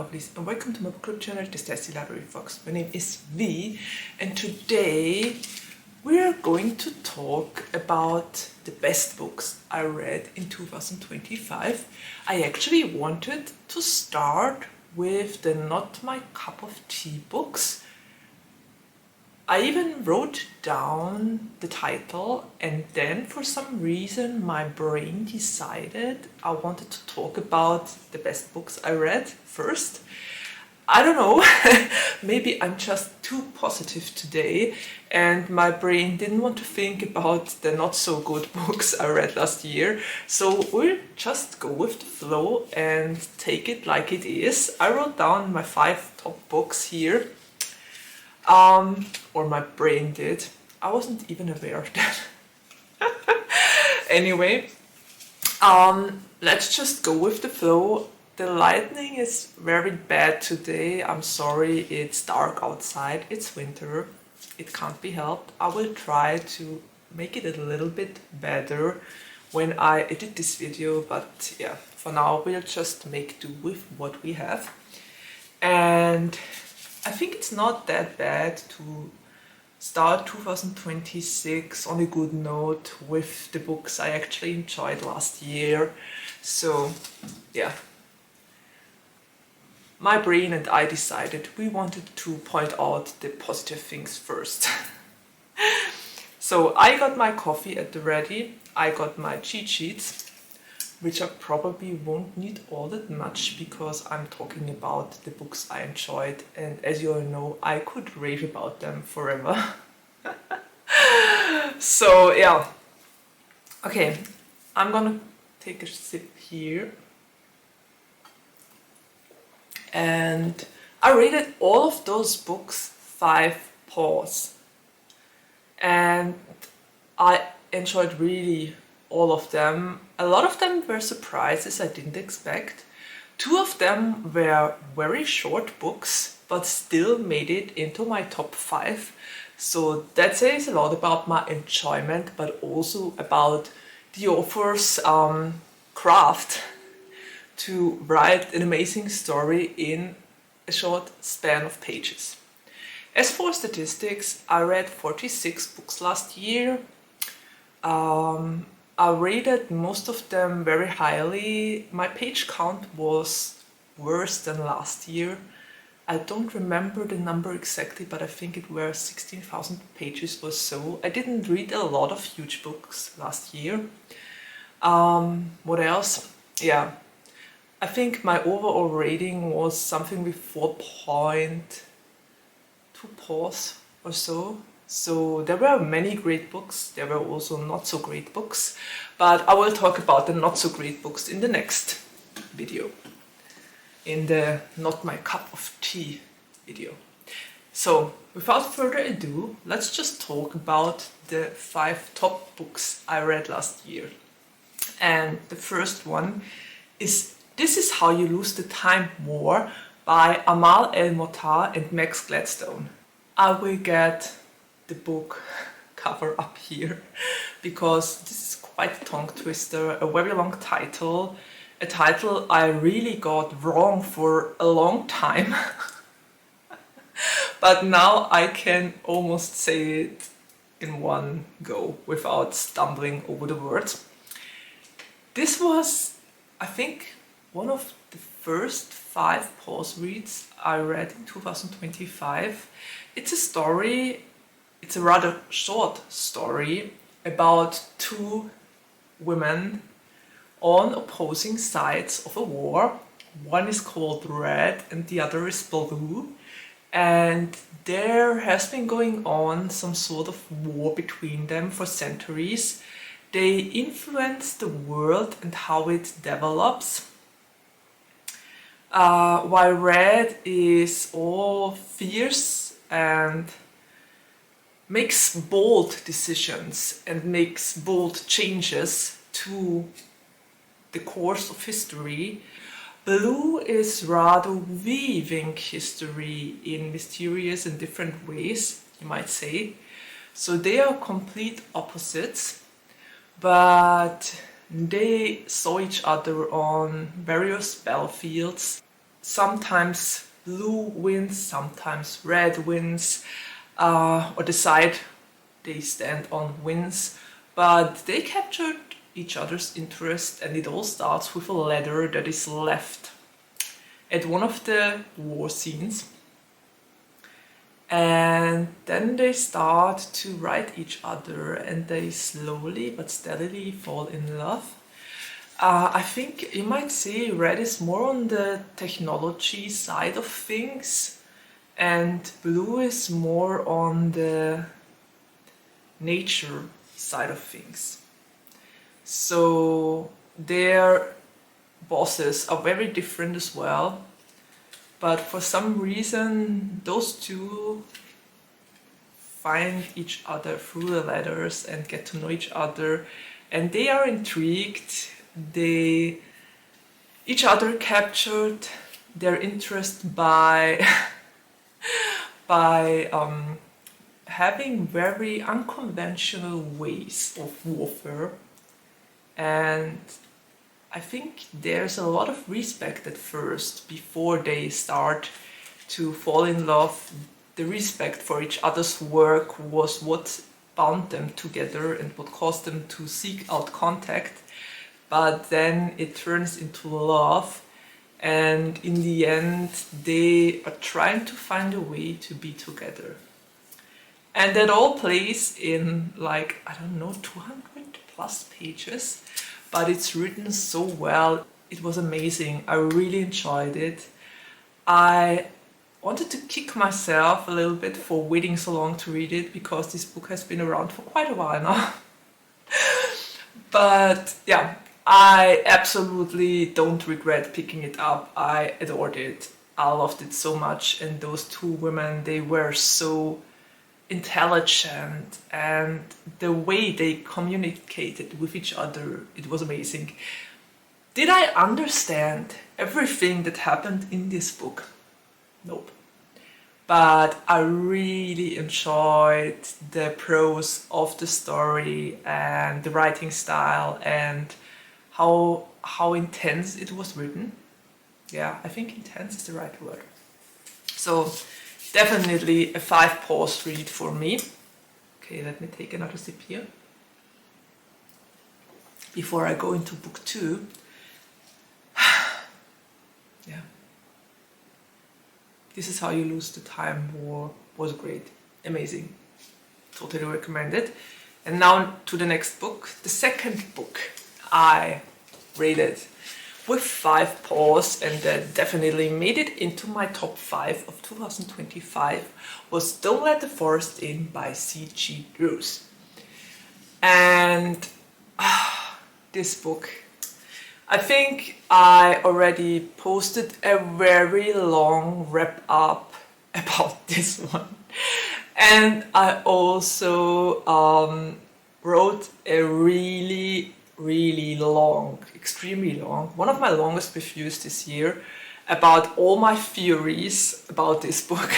lovelies, and welcome to my book club channel, The Tasty Library Fox. My name is V, and today we are going to talk about the best books I read in 2025. I actually wanted to start with the not my cup of tea books. I even wrote down the title, and then for some reason my brain decided I wanted to talk about the best books I read first. I don't know, maybe I'm just too positive today and my brain didn't want to think about the not so good books I read last year. So we'll just go with the flow and take it like it is. I wrote down my 5 top books here. Or my brain did. I wasn't even aware of that. Anyway, let's just go with the flow. The lightning is very bad today. I'm sorry, it's dark outside, it's winter. It can't be helped. I will try to make it a little bit better when I edit this video, but yeah, for now we'll just make do with what we have. And I think it's not that bad to start 2026 on a good note with the books I actually enjoyed last year. So yeah, my brain and I decided we wanted to point out the positive things first. So I got my coffee at the ready, I got my cheat sheets, which I probably won't need all that much because I'm talking about the books I enjoyed, and as you all know, I could rave about them forever. So yeah, okay, I'm gonna take a sip here. And I rated all of those books 5 paws, and I enjoyed really all of them. A lot of them were surprises I didn't expect. 2 of them were very short books, but still made it into my top 5. So that says a lot about my enjoyment, but also about the author's craft to write an amazing story in a short span of pages. As for statistics, I read 46 books last year. I rated most of them very highly. My page count was worse than last year. I don't remember the number exactly, but I think it were 16,000 pages or so. I didn't read a lot of huge books last year. What else? Yeah, I think my overall rating was something with 4.2 paws or so. So there were many great books, there were also not so great books, but I will talk about the not so great books in the next video, in the not my cup of tea video. So without further ado, let's just talk about the 5 top books I read last year. And the first one is This Is How You Lose the Time More by Amal, El-Mohtar and Max Gladstone. I will get the book cover up here because this is quite a tongue twister, a very long title, a title I really got wrong for a long time. But now I can almost say it in one go without stumbling over the words. This was, I think, one of the first 5 pause reads I read in 2025. It's a story. It's a rather short story about 2 women on opposing sides of a war. One is called Red and the other is Blue. And there has been going on some sort of war between them for centuries. They influence the world and how it develops. While Red is all fierce and makes bold decisions and makes bold changes to the course of history, Blue is rather weaving history in mysterious and different ways, you might say. So they are complete opposites, but they saw each other on various battlefields. sometimes blue wins, sometimes red wins, or the side they stand on wins, but they captured each other's interest, and it all starts with a letter that is left at one of the war scenes. And then they start to write each other, and they slowly but steadily fall in love. I think you might say red is more on the technology side of things, and blue is more on the nature side of things. So their bosses are very different as well, but for some reason those two find each other through the letters and get to know each other, and they are intrigued. They each other captured their interest by by having very unconventional ways of warfare, and I think there's a lot of respect at first before they start to fall in love. The respect for each other's work was what bound them together and what caused them to seek out contact. But then it turns into love, and in the end they are trying to find a way to be together. And that all plays in, like, I don't know, 200 plus pages, but it's written so well. It was amazing. I really enjoyed it. I wanted to kick myself a little bit for waiting so long to read it, because this book has been around for quite a while now. But yeah, I absolutely don't regret picking it up. I adored it. I loved it so much, and those two women, they were so intelligent, and the way they communicated with each other, it was amazing. Did I understand everything that happened in this book? Nope. But I really enjoyed the prose of the story and the writing style, and how intense it was written. Yeah, I think intense is the right word. So definitely a 5 pause read for me. Okay, let me take another sip here before I go into book 2. Yeah. This Is How You Lose the Time War was great. Amazing. Totally recommend it. And now to the next book. The second book I rated with 5 paws, and that definitely made it into my top 5 of 2025, was Don't Let the Forest In by C.G. Drews. And this book, I think I already posted a very long wrap up about this one, and I also wrote a really long, extremely long, one of my longest reviews this year, about all my theories about this book.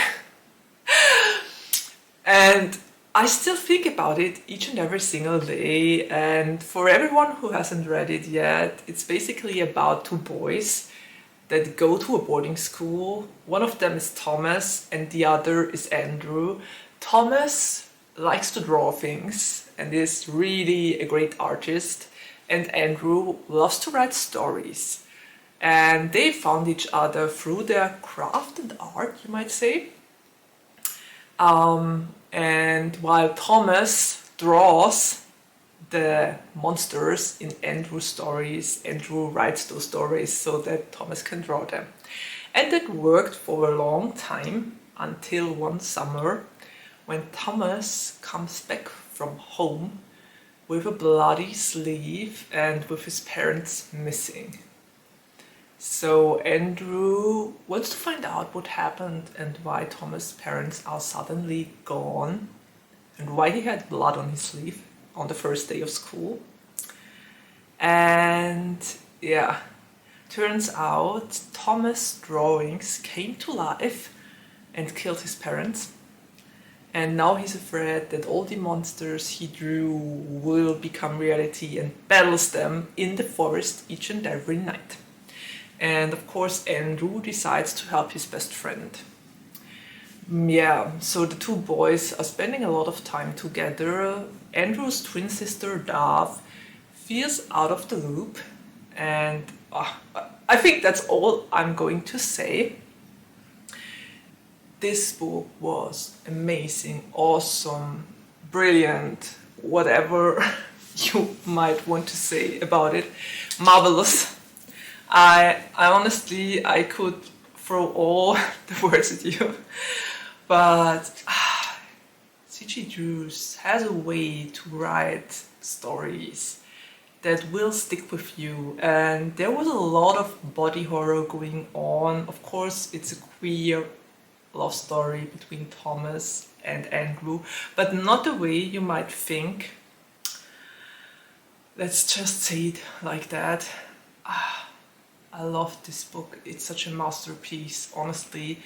And I still think about it each and every single day, and for everyone who hasn't read it yet, it's basically about 2 boys that go to a boarding school. One of them is Thomas and the other is Andrew. Thomas likes to draw things and is really a great artist, and Andrew loves to write stories. And they found each other through their craft and art, you might say. And while Thomas draws the monsters in Andrew's stories, Andrew writes those stories so that Thomas can draw them. And that worked for a long time, until one summer when Thomas comes back from home with a bloody sleeve and with his parents missing. So Andrew wants to find out what happened and why Thomas' parents are suddenly gone, and why he had blood on his sleeve on the first day of school. And yeah, turns out Thomas' drawings came to life and killed his parents. And now he's afraid that all the monsters he drew will become reality, and battles them in the forest each and every night. And of course, Andrew decides to help his best friend. Yeah, so the two boys are spending a lot of time together. Andrew's twin sister, Dove, feels out of the loop, and I think that's all I'm going to say. This book was amazing, awesome, brilliant, whatever you might want to say about it. Marvelous. I honestly, I could throw all the words at you, but C.G. Drews has a way to write stories that will stick with you, and there was a lot of body horror going on. Of course, it's a queer love story between Thomas and Andrew, but not the way you might think. Let's just say it like that. I love this book. It's such a masterpiece. Honestly,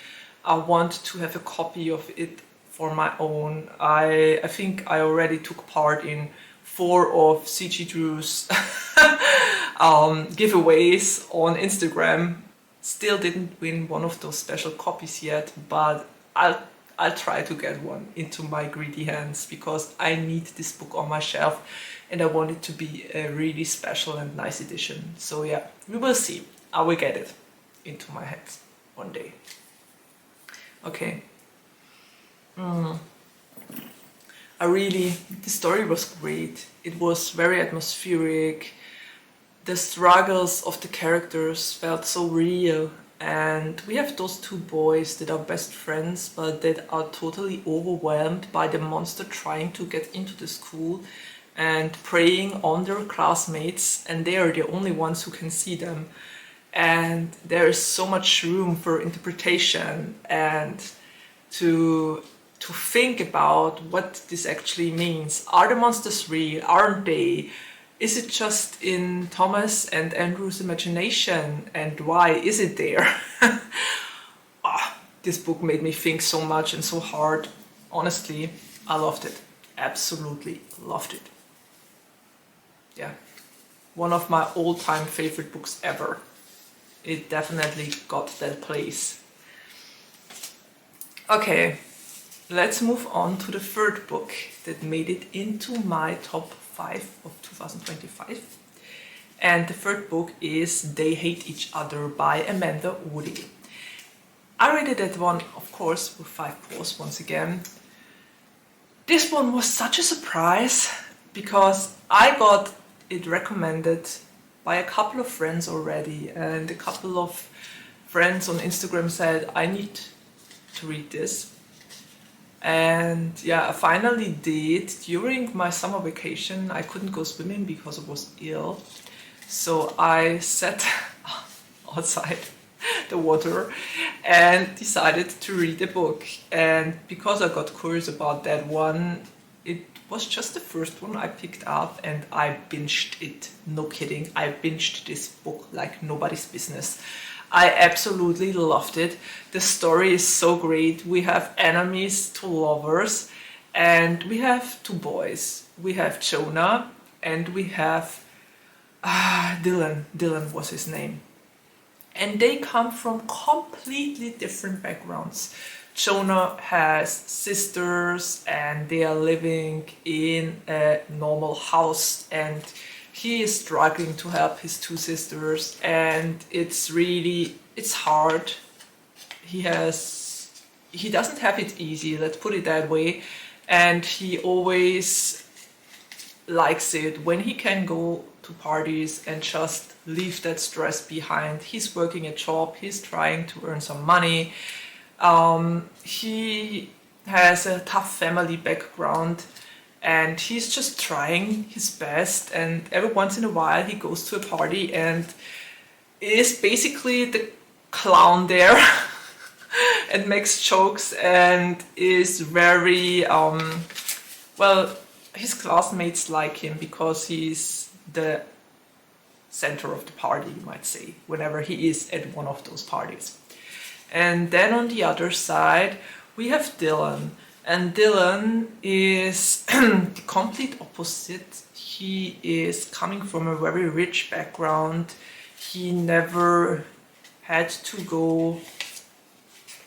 I want to have a copy of it for my own. I think I already took part in 4 of C.G. Drews giveaways on Instagram. Still didn't win one of those special copies yet, but I'll try to get one into my greedy hands, because I need this book on my shelf and I want it to be a really special and nice edition. So yeah, we will see. I will get it into my hands one day. Okay. The story was great. It was very atmospheric. The struggles of the characters felt so real, and we have those two boys that are best friends but that are totally overwhelmed by the monster trying to get into the school and preying on their classmates, and they are the only ones who can see them. And there is so much room for interpretation and to think about what this actually means. Are the monsters real? Aren't they? Is it just in Thomas and Andrew's imagination? And why is it there? This book made me think so much and so hard. Honestly, I loved it. Absolutely loved it. Yeah, one of my all-time favorite books ever. It definitely got that place. Okay, let's move on to the third book that made it into my top 5 of 2025. And the third book is They Hate Each Other by Amanda Woody. I rated that one, of course, with 5 paws once again. This one was such a surprise because I got it recommended by a couple of friends already, and a couple of friends on Instagram said, I need to read this. And yeah, I finally did. During my summer vacation, I couldn't go swimming because I was ill. So I sat outside the water and decided to read the book. And because I got curious about that one, it was just the first one I picked up and I binged it. No kidding, I binged this book like nobody's business. I absolutely loved it. The story is so great. We have enemies to lovers, and we have 2 boys. We have Jonah and we have Dylan. Dylan was his name. And they come from completely different backgrounds. Jonah has sisters and they are living in a normal house, and he is struggling to help his 2 sisters, and it's hard. He doesn't have it easy, let's put it that way, and he always likes it when he can go to parties and just leave that stress behind. He's working a job, he's trying to earn some money. He has a tough family background and he's just trying his best, and every once in a while he goes to a party and is basically the clown there and makes jokes and is very well, his classmates like him because he's the center of the party, you might say, whenever he is at one of those parties. And then on the other side we have Dylan, and Dylan is the complete opposite. He is coming from a very rich background. He never had to go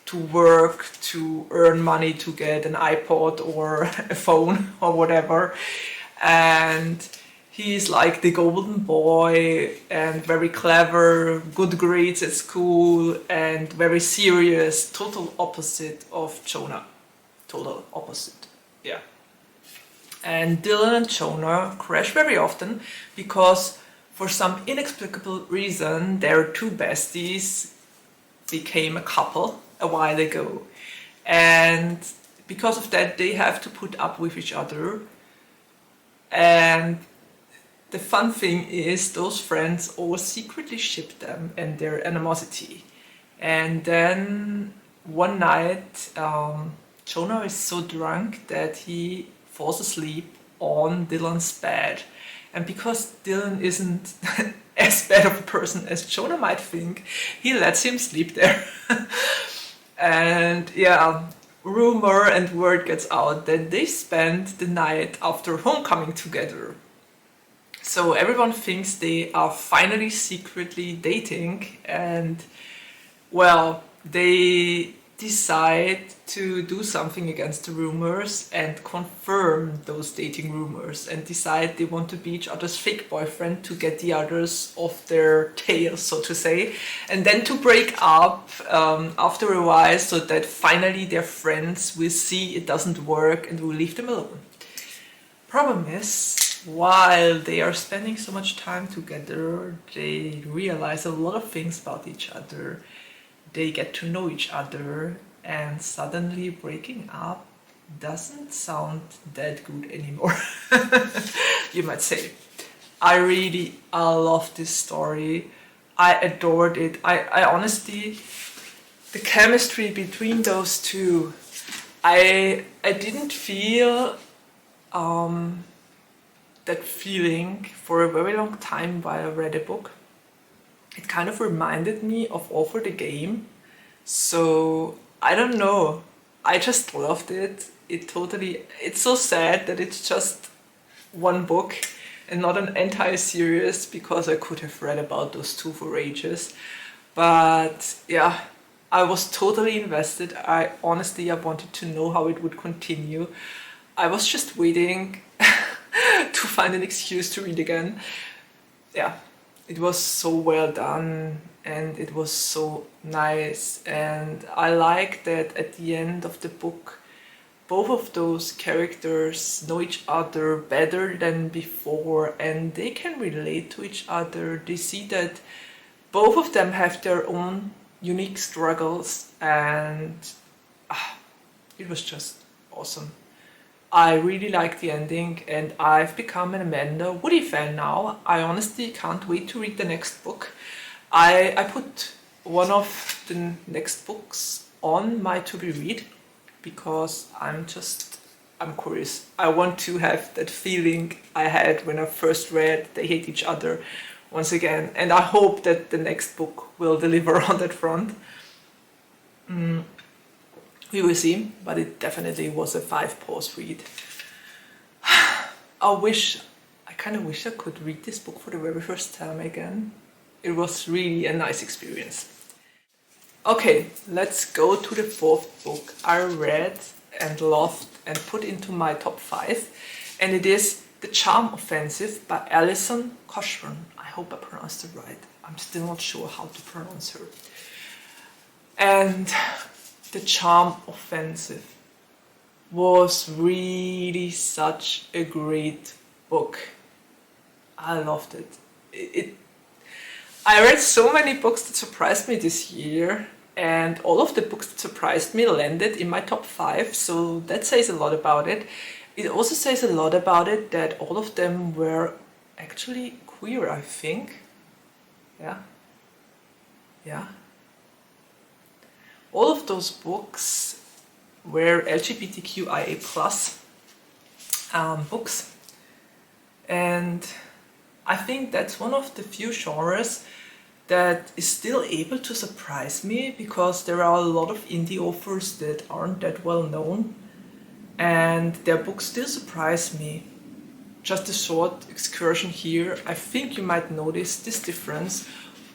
to work to earn money to get an iPod or a phone or whatever. And he's like the golden boy and very clever, good grades at school and very serious, total opposite of Jonah. Total opposite, yeah. And Dylan and Jonah crash very often because for some inexplicable reason their two besties became a couple a while ago, and because of that they have to put up with each other. And the fun thing is those friends all secretly ship them and their animosity. And then one night Jonah is so drunk that he falls asleep on Dylan's bed. And because Dylan isn't as bad of a person as Jonah might think, he lets him sleep there. And yeah, rumor and word gets out that they spent the night after homecoming together. So everyone thinks they are finally secretly dating, and well, they decide to do something against the rumors and confirm those dating rumors and decide they want to be each other's fake boyfriend to get the others off their tail, so to say, and then to break up after a while so that finally their friends will see it doesn't work and will leave them alone. Problem is, while they are spending so much time together, they realize a lot of things about each other. They get to know each other, and suddenly breaking up doesn't sound that good anymore. You might say. I love this story. I adored it. I honestly, the chemistry between those two, I didn't feel that feeling for a very long time while I read a book. It kind of reminded me of Over the Game. So I don't know, I just loved it. It's so sad that it's just one book and not an entire series, because I could have read about those two for ages. But yeah, I was totally invested. I wanted to know how it would continue. I was just waiting to find an excuse to read again. Yeah. It was so well done and it was so nice, and I like that at the end of the book both of those characters know each other better than before and they can relate to each other. They see that both of them have their own unique struggles, and it was just awesome. I really like the ending and I've become an Amanda Woody fan now. I honestly can't wait to read the next book. I put one of the next books on my to-be read because I'm curious. I want to have that feeling I had when I first read They Hate Each Other once again, and I hope that the next book will deliver on that front. We will see, but it definitely was a 5-pause read. I kind of wish I could read this book for the very first time again. It was really a nice experience. Okay, let's go to the fourth book I read and loved and put into my top 5, and it is The Charm Offensive by Alison Cochrun. I hope I pronounced it right. I'm still not sure how to pronounce her. And The Charm Offensive was really such a great book. I loved it. I read so many books that surprised me this year, and all of the books that surprised me landed in my top 5, so that says a lot about it. It also says a lot about it that all of them were actually queer, I think. Yeah. All of those books were LGBTQIA+ books, and I think that's one of the few genres that is still able to surprise me, because there are a lot of indie authors that aren't that well known and their books still surprise me. Just a short excursion here. I think you might notice this difference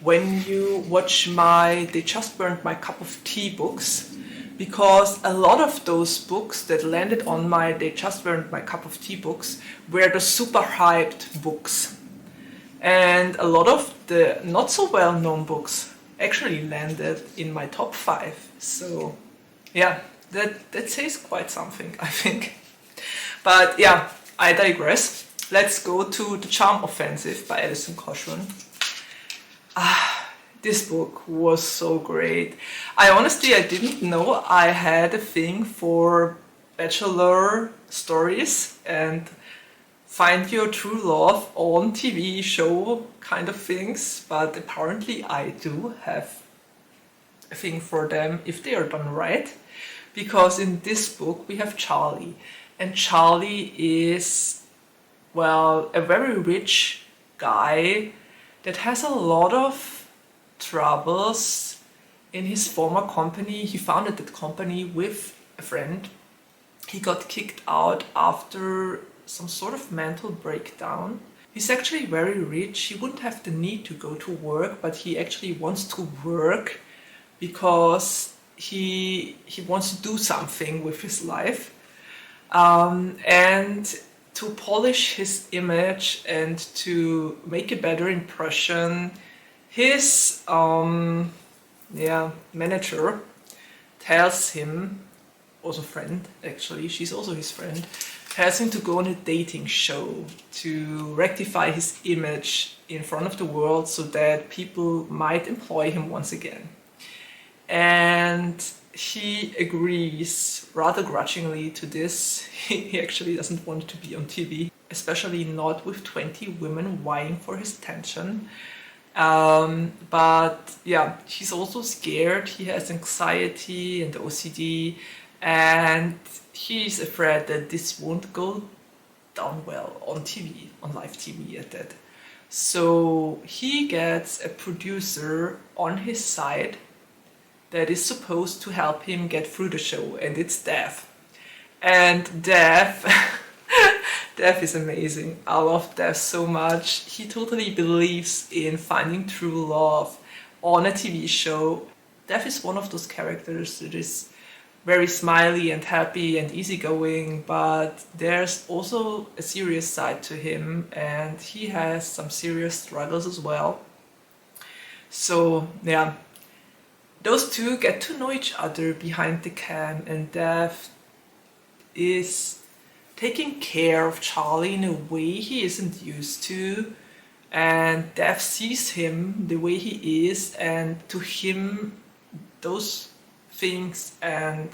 when you watch my They Just Burned My Cup of Tea books, because a lot of those books that landed on my They Just Burned My Cup of Tea books were the super hyped books. And a lot of the not so well known books actually landed in my top 5. So yeah, that says quite something, I think. But yeah, I digress. Let's go to The Charm Offensive by Alison Cochrun. This book was so great. I didn't know I had a thing for bachelor stories and find your true love on TV show kind of things, but apparently I do have a thing for them if they are done right. Because in this book we have Charlie, and Charlie is, well, a very rich guy that has a lot of troubles in his former company. He founded that company with a friend. He got kicked out after some sort of mental breakdown. He's actually very rich. He wouldn't have the need to go to work, but he actually wants to work because he wants to do something with his life. And to polish his image and to make a better impression, his manager tells him, also friend actually, she's also his friend, tells him to go on a dating show to rectify his image in front of the world so that people might employ him once again. And he agrees rather grudgingly to this. He actually doesn't want to be on TV, especially not with 20 women vying for his attention. But yeah, he's also scared. He has anxiety and OCD, and he's afraid that this won't go down well on TV, on live TV at that. So he gets a producer on his side that is supposed to help him get through the show, and it's Dev. And Dev Dev is amazing. I love Dev so much. He totally believes in finding true love on a TV show. Dev is one of those characters that is very smiley and happy and easygoing, but there's also a serious side to him, and he has some serious struggles as well. So yeah, those two get to know each other behind the cam, and Dev is taking care of Charlie in a way he isn't used to, and Dev sees him the way he is, and to him those things and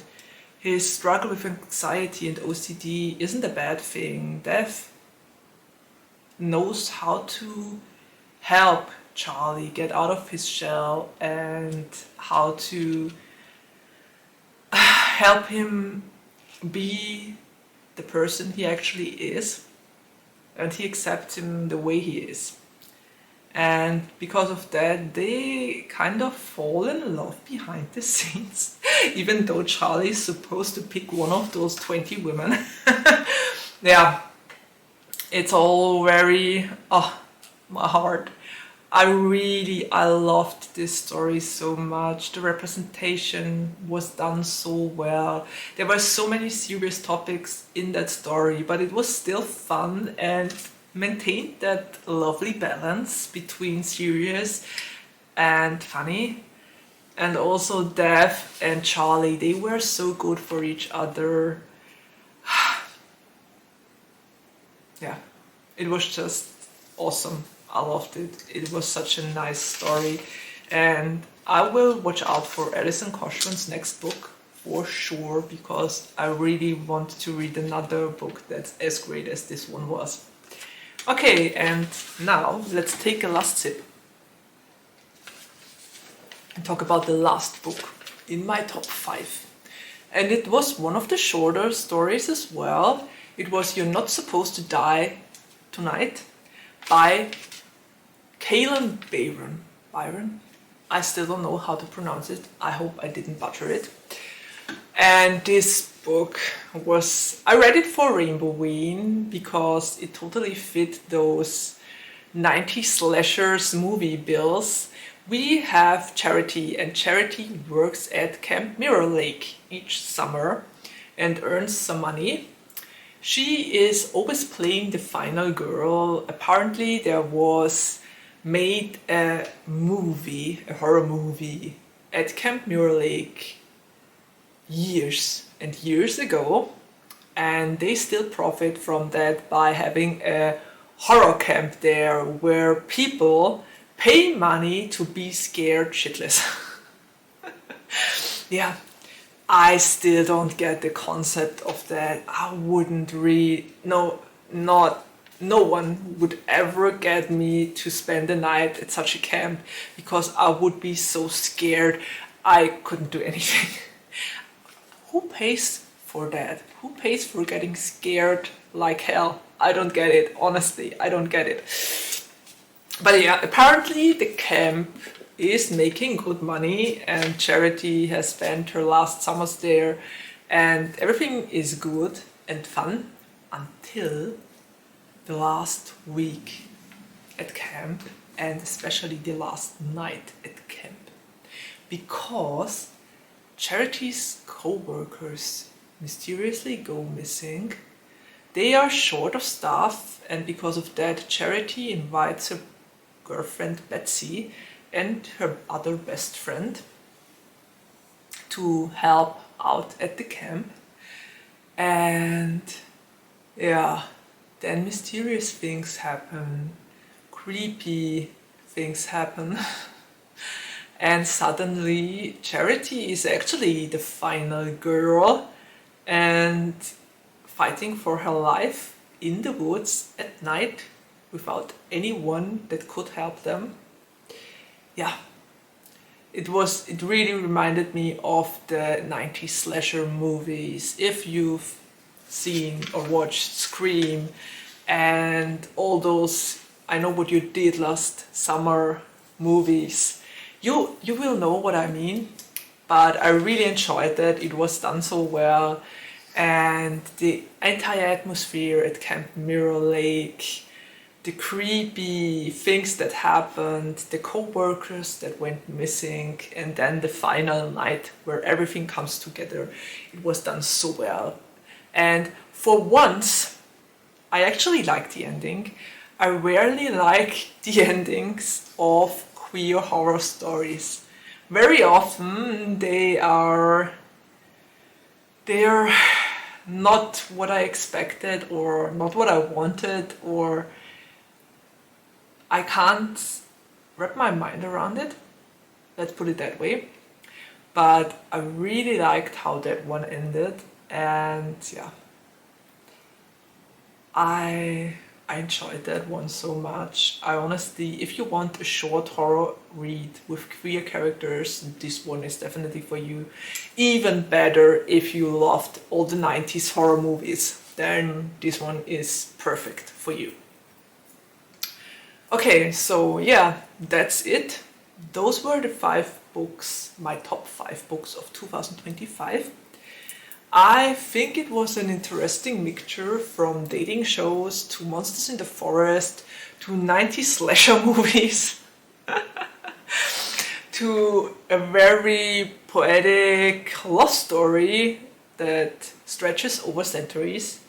his struggle with anxiety and OCD isn't a bad thing. Dev knows how to help Charlie get out of his shell and how to help him be the person he actually is, and he accepts him the way he is. And because of that, they kind of fall in love behind the scenes, even though Charlie is supposed to pick one of those 20 women. Yeah, it's all very, my heart. I loved this story so much. The representation was done so well. There were so many serious topics in that story, but it was still fun and maintained that lovely balance between serious and funny. And also Dev and Charlie, they were so good for each other. Yeah, it was just awesome. I loved it. It was such a nice story, and I will watch out for Alison Cochrun's next book for sure, because I really want to read another book that's as great as this one was. Okay, and now let's take a last sip and talk about the last book in my top 5. And it was one of the shorter stories as well. It was You're Not Supposed to Die Tonight by Kalynn Bayron. I still don't know how to pronounce it. I hope I didn't butcher it. And this book was, I read it for Rainbowween because it totally fit those 90s slashers movie bills We have Charity, and Charity works at Camp Mirror Lake each summer and earns some money. She is always playing the final girl. Apparently there was made a movie, a horror movie at Camp Mirror Lake years and years ago, and they still profit from that by having a horror camp there where people pay money to be scared shitless. Yeah, I still don't get the concept of that. I wouldn't really, no one would ever get me to spend the night at such a camp because I would be so scared I couldn't do anything. Who pays for that? Who pays for getting scared like hell? I don't get it, honestly, I don't get it. But yeah, apparently the camp is making good money and Charity has spent her last summers there and everything is good and fun until the last week at camp and especially the last night at camp, because Charity's co-workers mysteriously go missing. They are short of staff and because of that Charity invites her girlfriend Betsy and her other best friend to help out at the camp. And yeah, then mysterious things happen, creepy things happen. And suddenly Charity is actually the final girl and fighting for her life in the woods at night without anyone that could help them. Yeah, it really reminded me of the 90s slasher movies. If you've seen or watched Scream and all those I Know What You Did Last Summer movies, you will know what I mean. But I really enjoyed that. It was done so well, and the entire atmosphere at Camp Mirror Lake, the creepy things that happened, the co-workers that went missing, and then the final night where everything comes together. It was done so well. And for once, I actually liked the ending. I rarely like the endings of queer horror stories. Very often they are not what I expected or not what I wanted, or I can't wrap my mind around it, let's put it that way. But I really liked how that one ended, and yeah, I enjoyed that one so much. I honestly, if you want a short horror read with queer characters, this one is definitely for you. Even better if you loved all the 90s horror movies, then this one is perfect for you. Okay, so yeah, that's it. Those were the 5 books, my top 5 books of 2025. I think it was an interesting mixture from dating shows to monsters in the forest to 90s slasher movies to a very poetic love story that stretches over centuries.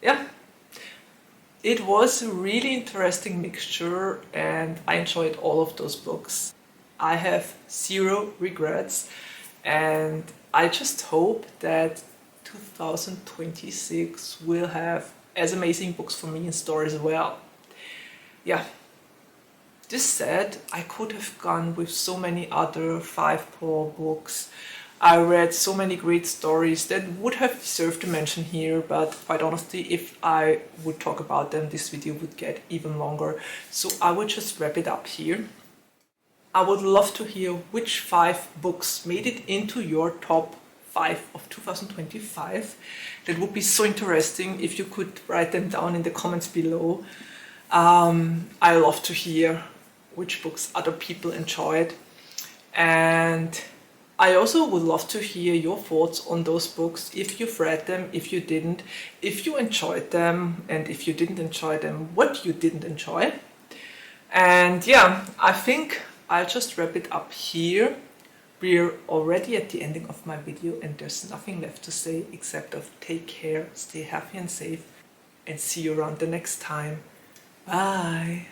Yeah. It was a really interesting mixture and I enjoyed all of those books. I have 0 regrets and I just hope that 2026 will have as amazing books for me in store as well. Yeah. This said, I could have gone with so many other 5-paw books. I read so many great stories that would have deserved to mention here, but quite honestly, if I would talk about them, this video would get even longer. So I would just wrap it up here. I would love to hear which 5 books made it into your top 5 of 2025. That would be so interesting if you could write them down in the comments below. I love to hear which books other people enjoyed, and I also would love to hear your thoughts on those books, if you've read them, if you didn't, if you enjoyed them, and if you didn't enjoy them, what you didn't enjoy. And yeah, I think I'll just wrap it up here. We're already at the ending of my video and there's nothing left to say except of take care, stay happy and safe, and see you around the next time. Bye!